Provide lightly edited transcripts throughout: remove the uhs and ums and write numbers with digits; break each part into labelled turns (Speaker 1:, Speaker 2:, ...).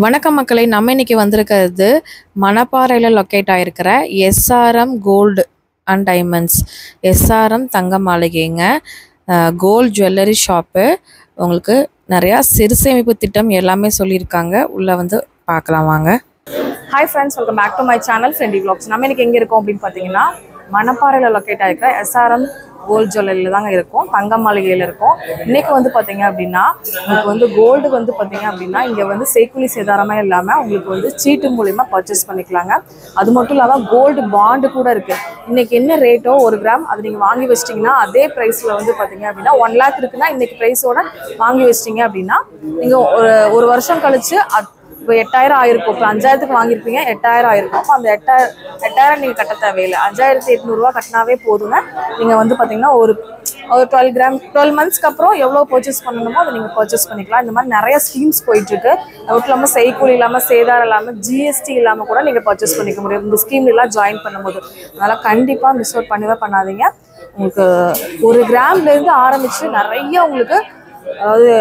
Speaker 1: வணக்கம் மக்களே, நம்ம இன்னைக்கு வந்திருக்கிறது மணப்பாறையில் லொக்கேட் ஆகிருக்கிற SRM gold and diamonds. SRM தங்க மாளிகைங்க, கோல்டு ஜுவல்லரி ஷாப்பு. உங்களுக்கு நிறையா சிறுசேமிப்பு திட்டம் எல்லாமே சொல்லியிருக்காங்க. உள்ளே வந்து பார்க்கலாம் வாங்க.
Speaker 2: Hi friends, welcome back to my channel Friendy vlogs. நம்ம இன்னைக்கு எங்கே இருக்கோம் அப்படின்னு பார்த்தீங்கன்னா, மணப்பாறையில் லொக்கேட் ஆகிருக்கிற எஸ்ஆர்எம் கோல்டு ஜுவல்லரியில் தாங்க இருக்கும், தங்க மாளிகையில் இருக்கும். இன்றைக்கி வந்து பார்த்தீங்க அப்படின்னா உங்களுக்கு வந்து கோல்டு வந்து பார்த்தீங்க அப்படின்னா இங்கே வந்து செய்கூலி சேதாரமே இல்லாமல் உங்களுக்கு வந்து சீட்டு மூலிமா பர்ச்சேஸ் பண்ணிக்கலாங்க. அது மட்டும் இல்லாமல் கோல்டு பாண்டு கூட இருக்குது. இன்றைக்கி என்ன ரேட்டோ 1 கிராம் அது நீங்கள் வாங்கி வச்சிட்டிங்கன்னா அதே ப்ரைஸில் வந்து பார்த்தீங்க அப்படின்னா 1 லேக் இருக்குன்னா இன்றைக்கி ப்ரைஸோட வாங்கி வச்சிட்டிங்க அப்படின்னா நீங்கள் ஒரு வருஷம் கழிச்சு இப்போ 8000 ஆயிருக்கும். இப்போ 5000க்கு வாங்கியிருப்பீங்க, 8000 ஆயிருக்கும். அப்போ அந்த 8000 நீங்கள் கட்ட தேவையில்லை, 5800 கட்டினாவே போதுங்க. நீங்கள் வந்து பார்த்தீங்கன்னா ஒரு 12 கிராம் 12 மந்த்ஸ்க்கு அப்புறம் எவ்வளோ பர்ச்சேஸ் பண்ணணுமோ அதை நீங்கள் பர்ச்சேஸ் பண்ணிக்கலாம். இந்த மாதிரி நிறைய ஸ்கீம்ஸ் போயிட்டுருக்கு. அதுவும் இல்லாமல் செய்கூலி இல்லாமல், சேதாரம் இல்லாமல், ஜிஎஸ்டி இல்லாமல் கூட நீங்கள் பர்ச்சேஸ் பண்ணிக்க முடியும் இந்த ஸ்கீம்லாம் ஜாயின் பண்ணும்போது. அதனால் கண்டிப்பாக மிஸ் அவுட் பண்ணாதீங்க. உங்களுக்கு 1 கிராம்லேருந்து ஆரம்பித்து நிறைய உங்களுக்கு, அதாவது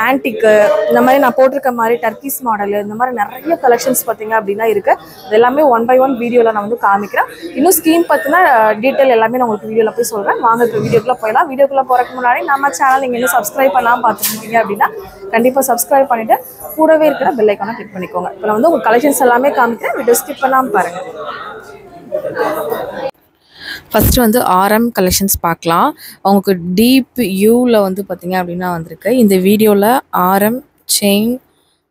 Speaker 2: ஆன்டிக்கு, இந்த மாதிரி நான் போட்டிருக்க மாதிரி டர்க்கிஸ் மாடலு, இந்த மாதிரி நிறைய கலெக்ஷன்ஸ் பார்த்தீங்க அப்படின்னா இருக்குது. அது எல்லாமே 1 by 1 வீடியோவில் நான் வந்து காமிக்கிறேன். இன்னும் ஸ்கீம் பற்றின டீட்டெயில் எல்லாமே நான் உங்களுக்கு வீடியோவில் போய் சொல்கிறேன். வாங்க இப்போ வீடியோக்குள்ளே போயிடலாம். வீடியோக்குள்ளே போகிறதுக்கு முன்னாடி நம்ம சேனல் நீங்கள் இன்னும் சப்ஸ்கிரைப் பண்ணாமல் பார்த்துருக்கீங்க அப்படின்னா கண்டிப்பாக சப்ஸ்கிரைப் பண்ணிவிட்டு கூடவே இருக்கிற பெல் ஐக்கானை கிளிக் பண்ணிக்கோங்க. இப்போ நான் வந்து உங்கள் கலெக்ஷன்ஸ் எல்லாமே காமிக்கிறேன், வீடியோ ஸ்கிப் பண்ணாமல் பாருங்கள்.
Speaker 1: ஃபஸ்ட்டு வந்து ஆர்எம் கலெக்ஷன்ஸ் பார்க்கலாம். அவங்களுக்கு டீப் யூவில் வந்து பார்த்திங்க அப்படின்னா வந்திருக்கு. இந்த வீடியோவில் ஆர்எம் செயின்,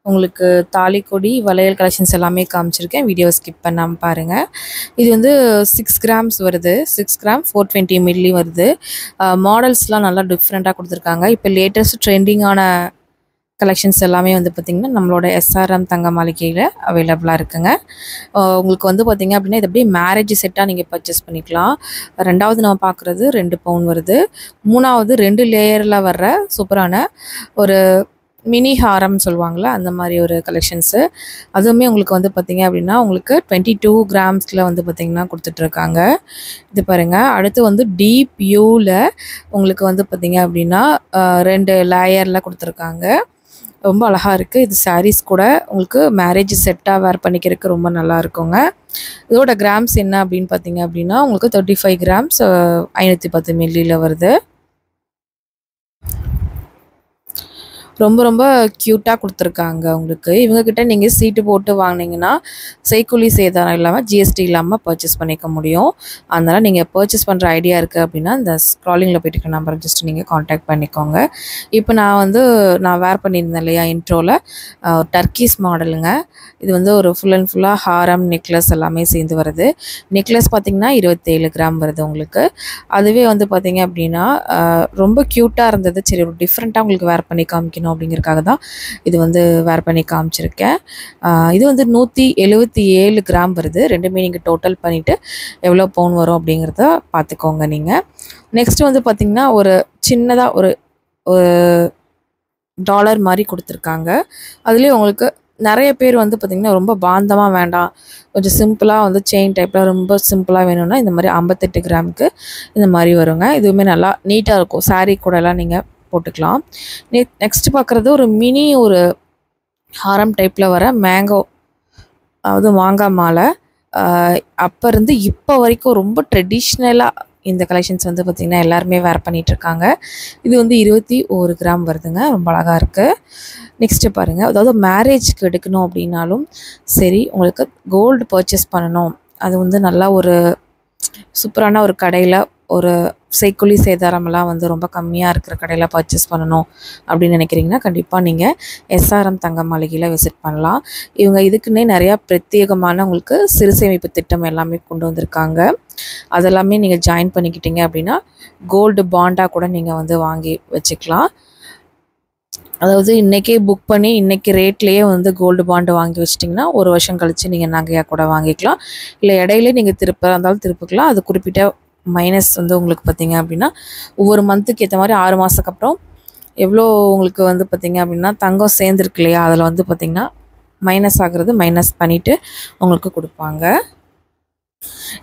Speaker 1: உங்களுக்கு தாலிக்கொடி, வளையல் கலெக்ஷன்ஸ் எல்லாமே காமிச்சிருக்கேன். வீடியோ ஸ்கிப் பண்ணாமல் பாருங்கள். இது வந்து 6 கிராம்ஸ் வருது, 6 கிராம் 420 மில்லி வருது. மாடல்ஸ்லாம் நல்லா டிஃப்ரெண்ட்டாக கொடுத்துருக்காங்க. இப்போ லேட்டஸ்ட் ட்ரெண்டிங்கான கலெக்ஷன்ஸ் எல்லாமே வந்து பார்த்திங்கன்னா நம்மளோட எஸ்ஆர்எம் தங்க மாளிகையில் அவைலபிளாக இருக்குங்க. உங்களுக்கு வந்து பார்த்திங்க அப்படின்னா இது அப்படியே மேரேஜ் செட்டாக நீங்கள் பர்ச்சேஸ் பண்ணிக்கலாம். ரெண்டாவது நம்ம பார்க்குறது 2 பவுன் வருது. மூணாவது 2 லேயரில் வர்ற சூப்பரான ஒரு மினி ஹாரம் சொல்லுவாங்களே அந்த மாதிரி ஒரு கலெக்ஷன்ஸு. அதுவுமே உங்களுக்கு வந்து பார்த்திங்க அப்படின்னா உங்களுக்கு 22 கிராம்ஸில் வந்து பார்த்திங்கன்னா கொடுத்துட்ருக்காங்க. இது பாருங்கள். அடுத்து வந்து டீப் யூவில் உங்களுக்கு வந்து பார்த்திங்க அப்படின்னா 2 லேயரில் கொடுத்துருக்காங்க. ரொம்ப அழகாக இருக்குது. இது சாரீஸ் கூட உங்களுக்கு மேரேஜ் செட்டாக வேர் பண்ணிக்கிறதுக்கு ரொம்ப நல்லா இருக்குங்க. இதோட கிராம்ஸ் என்ன அப்படின்னு பார்த்தீங்க அப்படின்னா உங்களுக்கு 35 கிராம்ஸ் 510 மில்லியில் வருது. ரொம்ப ரொம்ப க்யூட்டாக கொடுத்துருக்காங்க. உங்களுக்கு இவங்கக்கிட்ட நீங்கள் சீட்டு போட்டு வாங்கினீங்கன்னா செய்கூலி சேதாரம் இல்லாமல், ஜிஎஸ்டி இல்லாமல் பர்ச்சேஸ் பண்ணிக்க முடியும். அதனால் நீங்கள் பர்ச்சேஸ் பண்ணுற ஐடியா இருக்குது அப்படின்னா இந்த ஸ்க்ராலிங்கில் போய்ட்டு இருக்க நம்பரை ஜஸ்ட் நீங்கள் காண்டாக்ட் பண்ணிக்கோங்க. இப்போ நான் வேர் பண்ணியிருந்தேன் இல்லையா இன்ட்ரோவில், டர்க்கிஸ் மாடலுங்க. இது வந்து ஒரு ஃபுல் அண்ட் ஃபுல்லாக ஹாரம், நெக்லஸ் எல்லாமே சேர்ந்து வருது. நெக்லஸ் பார்த்திங்கன்னா 27 கிராம் வருது உங்களுக்கு. அதுவே வந்து பார்த்திங்க அப்படின்னா ரொம்ப க்யூட்டாக இருந்தது. சரி, ஒரு டிஃப்ரெண்ட்டாக உங்களுக்கு வேர் பண்ணி காமிக்கணும் அப்படிங்கிறதுக்காக தான் இது வந்து வேர் பண்ணி காமிச்சிருக்கேன். இது வந்து 177 கிராம் வருது. ரெண்டுமே நீங்கள் டோட்டல் பண்ணிவிட்டு எவ்வளோ பவுன் வரும் அப்படிங்கிறத பார்த்துக்கோங்க நீங்கள். நெக்ஸ்ட்டு வந்து பார்த்திங்கன்னா ஒரு சின்னதாக ஒரு டாலர் மாதிரி கொடுத்துருக்காங்க. அதுலேயும் உங்களுக்கு நிறைய பேர் வந்து பார்த்திங்கன்னா ரொம்ப பாந்தமாக வேண்டாம், கொஞ்சம் சிம்பிளாக வந்து செயின் டைப்பில் ரொம்ப சிம்பிளாக வேணும்னா இந்த மாதிரி 58 கிராமுக்கு இந்த மாதிரி வருங்க. இதுவுமே நல்லா நீட்டாக இருக்கும். சாரீ கூடலாம் நீங்கள் போட்டுக்கலாம். நெக்ஸ்ட் பார்க்குறது ஒரு மினி ஒரு ஹாரம் டைப்பில் வர மேங்கோ, அதாவது மாங்காய் மாலை. அப்போ இருந்து இப்போ வரைக்கும் ரொம்ப ட்ரெடிஷ்னலாக இந்த கலெக்ஷன்ஸ் வந்து பார்த்திங்கன்னா எல்லாருமே வேர் பண்ணிகிட்ருக்காங்க. இது வந்து 21 கிராம் வருதுங்க. ரொம்ப அழகாக இருக்குது. நெக்ஸ்ட்டு பாருங்கள். அதாவது மேரேஜ்க்கு எடுக்கணும் அப்படின்னாலும் சரி, உங்களுக்கு கோல்டு பர்ச்சேஸ் பண்ணணும், அது வந்து நல்லா ஒரு சூப்பரான ஒரு கடையில், ஒரு செய்கூலி சேதாரமெல்லாம் வந்து ரொம்ப கம்மியாக இருக்கிற கடையில் பர்ச்சேஸ் பண்ணணும் அப்படின்னு நினைக்கிறீங்கன்னா கண்டிப்பாக நீங்கள் எஸ்ஆர்எம் தங்க மாளிகையில் விசிட் பண்ணலாம். இவங்க இதுக்குன்னே நிறையா பிரத்யேகமான உங்களுக்கு சிறுசேமிப்பு திட்டம் எல்லாமே கொண்டு வந்திருக்காங்க. அதெல்லாமே நீங்கள் ஜாயின் பண்ணிக்கிட்டீங்க அப்படின்னா கோல்டு பாண்டாக கூட நீங்கள் வந்து வாங்கி வச்சுக்கலாம். அதாவது இன்றைக்கே புக் பண்ணி இன்றைக்கி ரேட்லேயே வந்து கோல்டு பாண்டு வாங்கி வச்சிட்டிங்கன்னா ஒரு வருஷம் கழித்து நீங்கள் நகையாக கூட வாங்கிக்கலாம். இல்லை இடையிலே நீங்கள் இருந்தாலும் திருப்பிக்கலாம். அது குறிப்பிட்ட மைனஸ் வந்து உங்களுக்கு பார்த்திங்க அப்படின்னா ஒவ்வொரு மந்த்துக்கு ஏற்ற மாதிரி 6 மாதத்துக்கு அப்புறம் எவ்வளோ உங்களுக்கு வந்து பார்த்திங்க அப்படின்னா தங்கம் சேர்ந்துருக்கு இல்லையா, அதில் வந்து பார்த்திங்கன்னா மைனஸ் ஆகிறது மைனஸ் பண்ணிவிட்டு உங்களுக்கு கொடுப்பாங்க.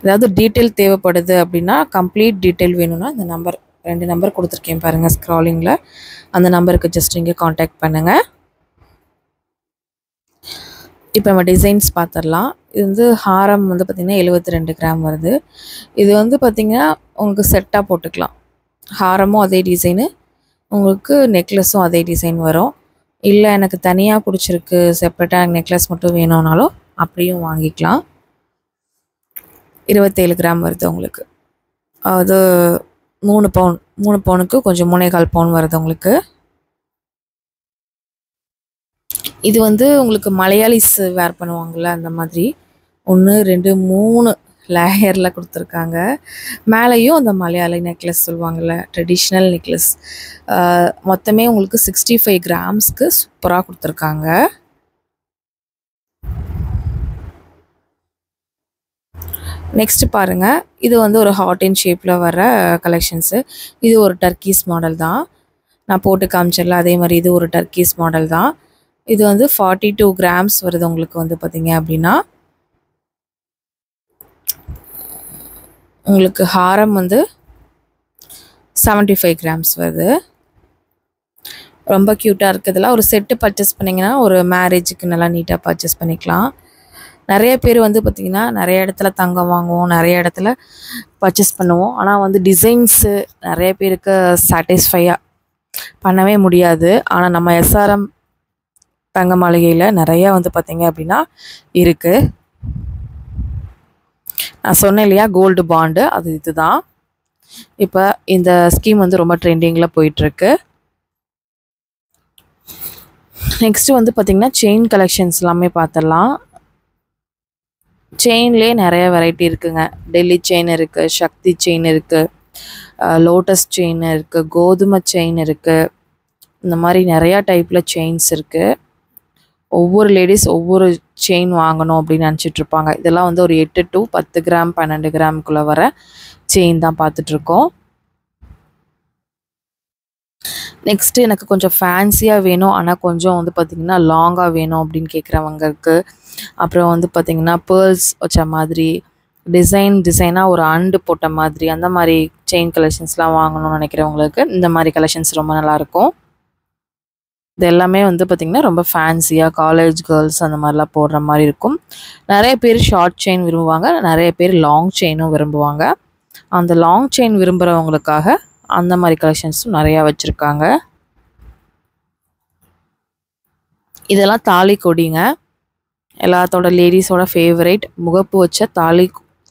Speaker 1: ஏதாவது டீட்டெயில் தேவைப்படுது அப்படின்னா, கம்ப்ளீட் டீட்டெயில் வேணும்னா இந்த நம்பர் 2 நம்பர் கொடுத்துருக்கேன் பாருங்கள் ஸ்க்ராலிங்கில், அந்த நம்பருக்கு ஜஸ்ட் நீங்கள் காண்டாக்ட் பண்ணுங்கள். இப்போ நம்ம டிசைன்ஸ் பார்த்துடலாம். இது வந்து ஹாரம் வந்து பார்த்திங்கன்னா 72 கிராம் வருது. இது வந்து பார்த்திங்கன்னா உங்களுக்கு செட்டாக போட்டுக்கலாம். ஹாரமும் அதே டிசைனு, உங்களுக்கு நெக்லஸும் அதே டிசைன் வரும். இல்லை எனக்கு தனியாக பிடிச்சிருக்கு, செப்பரேட்டாக நெக்லஸ் மட்டும் வேணும்னாலும் அப்படியும் வாங்கிக்கலாம். 27 கிராம் வருது உங்களுக்கு. அது 3 பவுன், 3 பவுனுக்கு கொஞ்சம் 3.25 பவுன் வருது உங்களுக்கு. இது வந்து உங்களுக்கு மலையாளிஸ் வேர் பண்ணுவாங்கள்ல, அந்த மாதிரி 1 2 3 லேயரில் கொடுத்துருக்காங்க. மேலேயும் அந்த மலையாளி நெக்லஸ் சொல்லுவாங்கள்ல, ட்ரெடிஷ்னல் நெக்லஸ். மொத்தமே உங்களுக்கு 65 கிராம்ஸ்க்கு சூப்பராக கொடுத்துருக்காங்க. நெக்ஸ்ட் பாருங்கள், இது வந்து ஒரு ஹார்ட் இன் ஷேப்பில் வர கலெக்ஷன்ஸு. இது ஒரு டர்க்கீஸ் மாடல் தான், நான் போட்டு காமிச்சிடல. அதே மாதிரி இது ஒரு டர்க்கீஸ் மாடல் தான். இது வந்து 42 கிராம்ஸ் வருது உங்களுக்கு. வந்து பார்த்தீங்க அப்படின்னா உங்களுக்கு ஹாரம் வந்து 75 கிராம்ஸ் வருது. ரொம்ப க்யூட்டாக இருக்குதுல. ஒரு செட்டு பர்ச்சேஸ் பண்ணிங்கன்னா ஒரு மேரேஜுக்கு நல்லா நீட்டாக பர்ச்சேஸ் பண்ணிக்கலாம். நிறைய பேர் வந்து பார்த்திங்கன்னா நிறைய இடத்துல தங்கம் வாங்குவோம், நிறைய இடத்துல பர்ச்சேஸ் பண்ணுவோம். ஆனால் வந்து டிசைன்ஸு நிறைய பேருக்கு சாட்டிஸ்ஃபையாக பண்ணவே முடியாது. ஆனால் நம்ம எஸ்ஆர்எம் தங்க மாளிகையில் நிறையா வந்து பார்த்திங்க அப்படின்னா இருக்குது. நான் சொன்னேன் இல்லையா, கோல்டு பாண்டு, அது இதுதான். இப்போ இந்த ஸ்கீம் வந்து ரொம்ப ட்ரெண்டிங்கில் போயிட்டுருக்கு. நெக்ஸ்ட்டு வந்து பார்த்திங்கன்னா செயின் கலெக்ஷன்ஸ் எல்லாமே பார்த்துடலாம். செயின்லேயே நிறைய வெரைட்டி இருக்குங்க. டெல்லி செயின் இருக்குது, சக்தி செயின் இருக்குது, லோட்டஸ் செயின் இருக்குது, கோதுமை செயின் இருக்குது. இந்த மாதிரி நிறையா டைப்பில் செயின்ஸ் இருக்குது. ஒவ்வொரு லேடிஸ் ஒவ்வொரு செயின் வாங்கணும் அப்படின்னு நினச்சிட்ருப்பாங்க. இதெல்லாம் வந்து ஒரு 8 to 10 கிராம் 12 கிராமுக்குள்ளே வர செயின் தான் பார்த்துட்ருக்கோம். நெக்ஸ்ட்டு எனக்கு கொஞ்சம் ஃபேன்சியாக வேணும், ஆனால் கொஞ்சம் வந்து பார்த்திங்கன்னா லாங்காக வேணும் அப்படின்னு கேட்குறவங்களுக்கு, அப்புறம் வந்து பார்த்திங்கன்னா பேர்ல்ஸ் வச்ச மாதிரி டிசைனாக ஒரு அண்டு போட்ட மாதிரி அந்த மாதிரி செயின் கலெக்ஷன்ஸ்லாம் வாங்கணும்னு நினைக்கிறவங்களுக்கு இந்த மாதிரி கலெக்ஷன்ஸ் ரொம்ப நல்லாயிருக்கும். இது எல்லாமே வந்து பார்த்திங்கன்னா ரொம்ப ஃபேன்சியாக காலேஜ் கேர்ள்ஸ் அந்த மாதிரிலாம் போடுற மாதிரி இருக்கும். நிறைய பேர் ஷார்ட் செயின் விரும்புவாங்க, நிறைய பேர் லாங் செயினும் விரும்புவாங்க. அந்த லாங் செயின் விரும்புகிறவங்களுக்காக அந்த மாதிரி கலெக்ஷன்ஸும் நிறையா வச்சுருக்காங்க. இதெல்லாம் தாலி கொடிங்க. எல்லாத்தோட லேடிஸோட ஃபேவரேட். முகப்பு வச்ச தாலி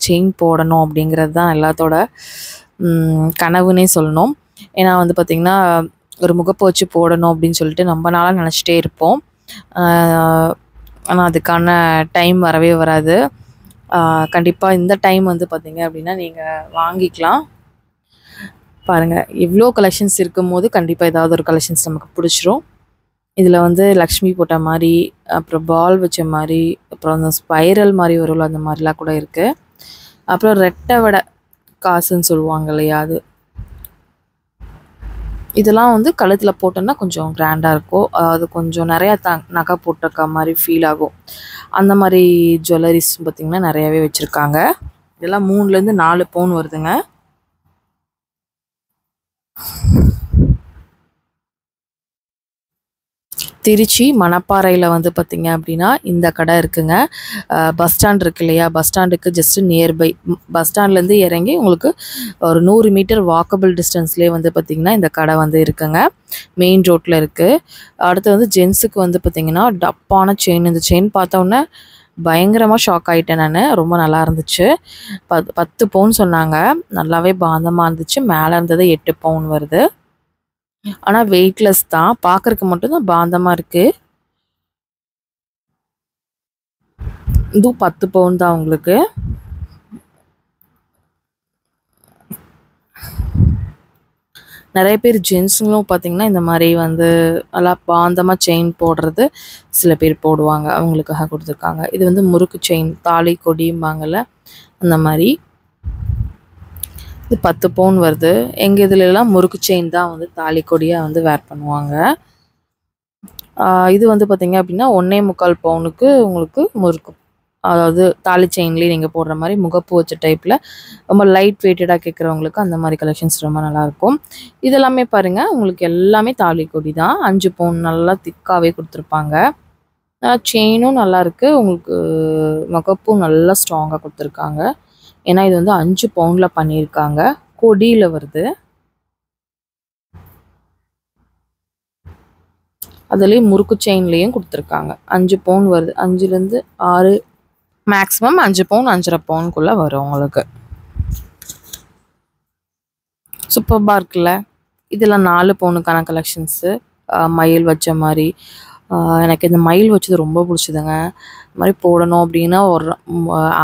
Speaker 1: செயின் போடணும் அப்படிங்கிறது தான் எல்லாத்தோட கனவுன்னே சொல்லணும். ஏன்னா வந்து பார்த்திங்கன்னா ஒரு முகப்பு வச்சு போடணும் அப்படின்னு சொல்லிட்டு ரொம்ப நாளாக நினச்சிட்டே இருப்போம். ஆனால் அதுக்கான டைம் வரவே வராது. கண்டிப்பாக இந்த டைம் வந்து பார்த்திங்க அப்படின்னா நீங்கள் வாங்கிக்கலாம். பாருங்கள், இவ்வளோ கலெக்ஷன்ஸ் இருக்கும் போது கண்டிப்பாக ஏதாவது ஒரு கலெக்ஷன்ஸ் நமக்கு பிடிச்சிரும். இதில் வந்து லக்ஷ்மி போட்ட மாதிரி, அப்புறம் பால் வச்ச மாதிரி, அப்புறம் அந்த ஸ்பைரல் மாதிரி வரும்ல அந்த மாதிரிலாம் கூட இருக்குது. அப்புறம் ரெட்டை வடை காசுன்னு சொல்லுவாங்க இல்லையா, அது இதெல்லாம் வந்து கழுத்தில் போட்டோன்னா கொஞ்சம் கிராண்டாக இருக்கும். அது கொஞ்சம் நிறையா நகை போட்டிருக்க மாதிரி ஃபீல் ஆகும். அந்த மாதிரி ஜுவல்லரிஸ் பார்த்திங்கன்னா நிறையாவே வச்சுருக்காங்க. இதெல்லாம் 3 to 4 பவுன் வருதுங்க. திருச்சி மணப்பாறையில் வந்து பார்த்திங்க அப்படின்னா இந்த கடை இருக்குங்க. பஸ் ஸ்டாண்ட் இருக்கு இல்லையா, பஸ் ஸ்டாண்டுக்கு ஜஸ்ட்டு நியர்பை. பஸ் ஸ்டாண்ட்லேருந்து இறங்கி உங்களுக்கு ஒரு 100 மீட்டர் வாக்கபிள் டிஸ்டன்ஸ்லேயே வந்து பார்த்திங்கன்னா இந்த கடை வந்து இருக்குங்க. மெயின் ரோட்டில் இருக்குது. அடுத்து வந்து ஜென்ஸுக்கு வந்து பார்த்திங்கன்னா டப்பான செயின். இந்த செயின் பார்த்தோன்னே பயங்கரமாக ஷாக் ஆகிட்டேன் நான். ரொம்ப நல்லா இருந்துச்சு. 10 பவுன் சொன்னாங்க. நல்லாவே பாந்தமாக இருந்துச்சு. மேலே இருந்தது 8 பவுன் வருது. ஆனால் வெயிட்லெஸ் தான், பார்க்குறக்கு மட்டும்தான் பாந்தமாக இருக்குது. இதுவும் 10 பவுன் தான் உங்களுக்கு. நிறைய பேர் ஜென்ஸுங்களும் பார்த்திங்கன்னா இந்த மாதிரி வந்து நல்லா பாந்தமாக செயின் போடுறது சில பேர் போடுவாங்க, அவங்களுக்காக கொடுத்துருக்காங்க. இது வந்து முறுக்கு செயின், தாலி கொடிம்பாங்கள்ல அந்த மாதிரி. இது 10 பவுன் வருது. எங்கள் இதுலலாம் முறுக்கு செயின் தான் வந்து தாலி கொடியாக வந்து வேர் பண்ணுவாங்க. இது வந்து பார்த்திங்க அப்படின்னா 1.25 பவுனுக்கு உங்களுக்கு முறுக்கு, அதாவது தாலி செயின்லேயே நீங்கள் போடுற மாதிரி முகப்பு வச்ச டைப்பில் ரொம்ப லைட் வெயிட்டடாக கேட்குறவங்களுக்கு அந்த மாதிரி கலெக்ஷன்ஸ் ரொம்ப நல்லாயிருக்கும். இதெல்லாமே பாருங்கள் உங்களுக்கு எல்லாமே தாலி கொடி தான். 5 பவுன் நல்லா திக்காகவே கொடுத்துருப்பாங்க. செயினும் நல்லாயிருக்கு. உங்களுக்கு மொகப்பும் நல்லா ஸ்ட்ராங்காக கொடுத்துருக்காங்க. ஏன்னா இது வந்து 5 பவுண்டில் பண்ணியிருக்காங்க. கொடியில் வருது. அதுலேயும் முறுக்கு செயின்லேயும் கொடுத்துருக்காங்க. 5 பவுன் வருது. 5லேருந்து 6 மேக்ஸிமம் 5 பவுன் 5.5 பவுனுக்குள்ளே வரும் உங்களுக்கு. சூப்பர்பாக இருக்குல்ல. இதெல்லாம் 4 பவுனுக்கான கலெக்ஷன்ஸு. மயில் வச்ச மாதிரி. எனக்கு இந்த மயில் வச்சது ரொம்ப பிடிச்சதுங்க. இது மாதிரி போடணும் அப்படின்னா ஒரு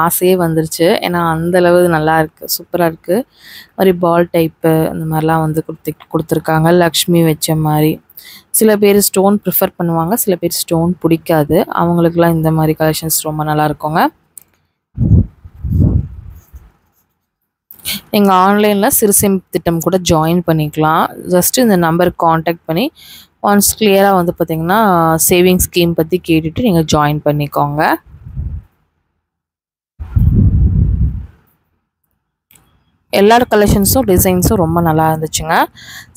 Speaker 1: ஆசையே வந்துருச்சு. ஏன்னா அந்தளவு நல்லா இருக்குது, சூப்பராக இருக்குது. இது மாதிரி பால் டைப்பு அந்த மாதிரிலாம் வந்து கொடுத்துருக்காங்க. லக்ஷ்மி வச்ச மாதிரி. சில பேர் ஸ்டோன் ப்ரிஃபர் பண்ணுவாங்க, சில பேர் ஸ்டோன் பிடிக்காது. அவங்களுக்குலாம் இந்த மாதிரி கலெக்ஷன்ஸ் ரொம்ப நல்லா இருக்குங்க. நீங்கள் ஆன்லைனில் சிறுசேமிப்பு திட்டம் கூட ஜாயின் பண்ணிக்கலாம். ஜஸ்ட்டு இந்த நம்பருக்கு காண்டாக்ட் பண்ணி ஒன்ஸ் கிளியராக வந்து பார்த்திங்கன்னா சேவிங் ஸ்கீம் பற்றி கேட்டுட்டு நீங்கள் ஜாயின் பண்ணிக்கோங்க. எல்லா கலெக்ஷன்ஸும் டிசைன்ஸும் ரொம்ப நல்லா இருந்துச்சுங்க.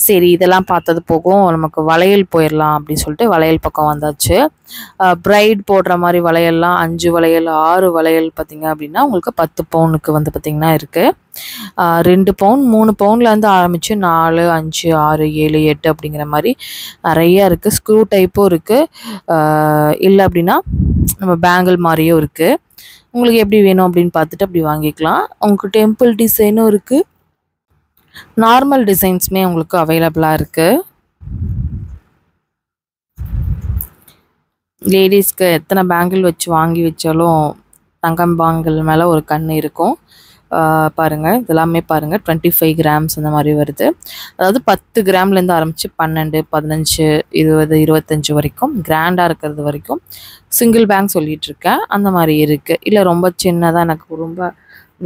Speaker 1: சரி, இதெல்லாம் பார்த்தது போகும், நமக்கு வளையல் போயிடலாம் அப்படின்னு சொல்லிட்டு வளையல் பக்கம் வந்தாச்சு. ப்ரைட் போடுற மாதிரி வளையல்லாம் 5 வளையல் 6 வளையல் பார்த்திங்க அப்படின்னா உங்களுக்கு 10 பவுனுக்கு வந்து பார்த்திங்கன்னா இருக்குது. 2 பவுன் 3 பவுன்லேருந்து ஆரம்பித்து 4, 5, 6, 7, 8 அப்படிங்கிற மாதிரி நிறையா இருக்குது. ஸ்க்ரூ டைப்பும் இருக்குது. இல்லை அப்படின்னா நம்ம பேங்கிள் மாதிரியும் இருக்குது. உங்களுக்கு எப்படி வேணும் அப்படின்னு பார்த்துட்டு அப்படி வாங்கிக்கலாம். உங்களுக்கு டெம்பிள் டிசைனும் இருக்குது, நார்மல் டிசைன்ஸுமே உங்களுக்கு அவைலபிளாக இருக்குது. லேடிஸ்க்கு எத்தனை பேங்கிள் வச்சு வாங்கி வச்சாலும் தங்கம் பேங்கிள் மேலே ஒரு கண் இருக்கும். பாருங்கள், இதெல்லாமே பாருங்கள் 25 கிராம்ஸ் அந்த மாதிரி வருது. அதாவது 10 கிராம்லேருந்து ஆரம்பித்து 12, 15, 20, 25 வரைக்கும் கிராண்டாக இருக்கிறது வரைக்கும் சிங்கிள் பேங்க் சொல்லிகிட்ருக்கேன். அந்த மாதிரி இருக்குது. இல்லை ரொம்ப சின்னதாக எனக்கு ரொம்ப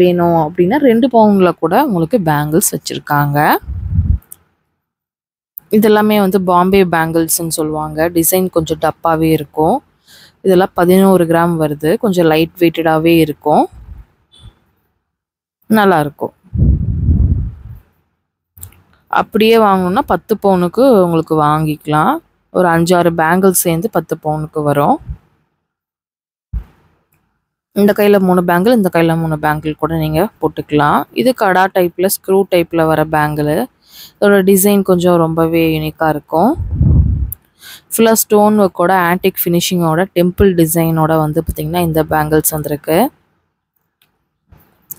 Speaker 1: வேணும் அப்படின்னா 2 பவுனில் கூட உங்களுக்கு பேங்கிள்ஸ் வச்சுருக்காங்க. இதெல்லாமே வந்து பாம்பே பேங்கிள்ஸ்ன்னு சொல்லுவாங்க. டிசைன் கொஞ்சம் டப்பாகவே இருக்கும். இதெல்லாம் 11 கிராம் வருது. கொஞ்சம் லைட் வெயிட்டடாகவே இருக்கும், நல்லாயிருக்கும். அப்படியே வாங்கணுன்னா 10 பவுனுக்கு உங்களுக்கு வாங்கிக்கலாம். ஒரு 5-6 பேங்கிள்ஸ் சேர்ந்து 10 பவுனுக்கு வரும். இந்த கையில் 3 பேங்கிள், இந்த கையில் 3 பேங்கிள் கூட நீங்கள் போட்டுக்கலாம். இது கடா டைப்பில் ஸ்க்ரூ டைப்பில் வர பேங்கிள். இதோட டிசைன் கொஞ்சம் ரொம்பவே யூனிக்காக இருக்கும். ஃபுல்லாக ஸ்டோன் ஒர்க்கோட ஆன்டிக் ஃபினிஷிங்கோட டெம்பிள் டிசைனோட வந்து பார்த்திங்கன்னா இந்த பேங்கிள்ஸ் வந்திருக்கு.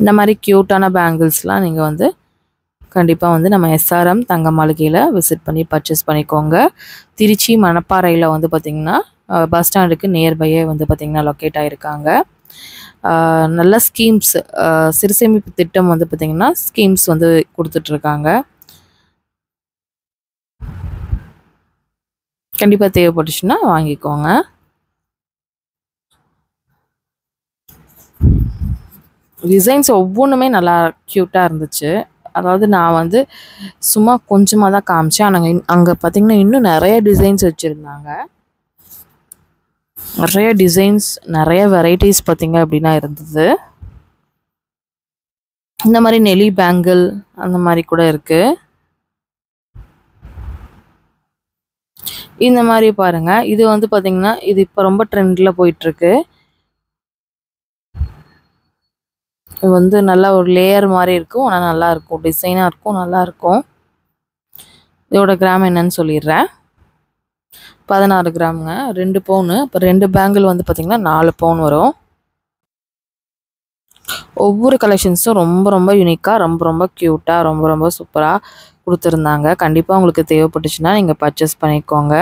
Speaker 1: இந்த மாதிரி க்யூட்டான பேங்கிள்ஸ்லாம் நீங்கள் வந்து கண்டிப்பாக வந்து நம்ம SRM தங்க மாளிகையில் விசிட் பண்ணி பர்ச்சேஸ் பண்ணிக்கோங்க. திருச்சி மணப்பாறையில் வந்து பார்த்திங்கன்னா பஸ் ஸ்டாண்டுக்கு நியர்பையே வந்து பார்த்திங்கன்னா லொக்கேட் ஆகிருக்காங்க. நல்ல ஸ்கீம்ஸ், சிறுசேமிப்பு திட்டம் வந்து பார்த்திங்கன்னா ஸ்கீம்ஸ் வந்து கொடுத்துட்ருக்காங்க. கண்டிப்பாக தேவைப்பட்டுச்சுன்னா வாங்கிக்கோங்க. டிசைன்ஸ் ஒவ்வொன்றுமே நல்லா க்யூட்டாக இருந்துச்சு. அதாவது நான் வந்து சும்மா கொஞ்சமாக தான் காமிச்சேன். ஆனால் அங்கே பார்த்திங்கன்னா இன்னும் நிறைய டிசைன்ஸ் வச்சுருந்தாங்க. நிறைய டிசைன்ஸ், நிறைய வெரைட்டிஸ் பார்த்திங்க அப்படின்னா இருந்தது. இந்த மாதிரி நெலி பேங்கிள் அந்த மாதிரி கூட இருக்குது. இந்த மாதிரி பாருங்கள், இது வந்து பார்த்திங்கன்னா இது இப்போ ரொம்ப ட்ரெண்டில் போயிட்டுருக்கு. இது வந்து நல்லா ஒரு லேயர் மாதிரி இருக்கும், ஆனால் நல்லாயிருக்கும், டிசைனாக இருக்கும், நல்லாயிருக்கும். இதோட கிராம் என்னன்னு சொல்லிடுறேன். 16 கிராமுங்க, 2 பவுனு. இப்போ 2 பேங்கிள் வந்து பார்த்திங்கன்னா 4 பவுன் வரும். ஒவ்வொரு கலெக்ஷன்ஸும் ரொம்ப ரொம்ப யூனிக்காக, ரொம்ப ரொம்ப க்யூட்டாக, ரொம்ப ரொம்ப சூப்பராக கொடுத்துருந்தாங்க. கண்டிப்பாக உங்களுக்கு தேவைப்பட்டுச்சுன்னா நீங்கள் பர்ச்சேஸ் பண்ணிக்கோங்க.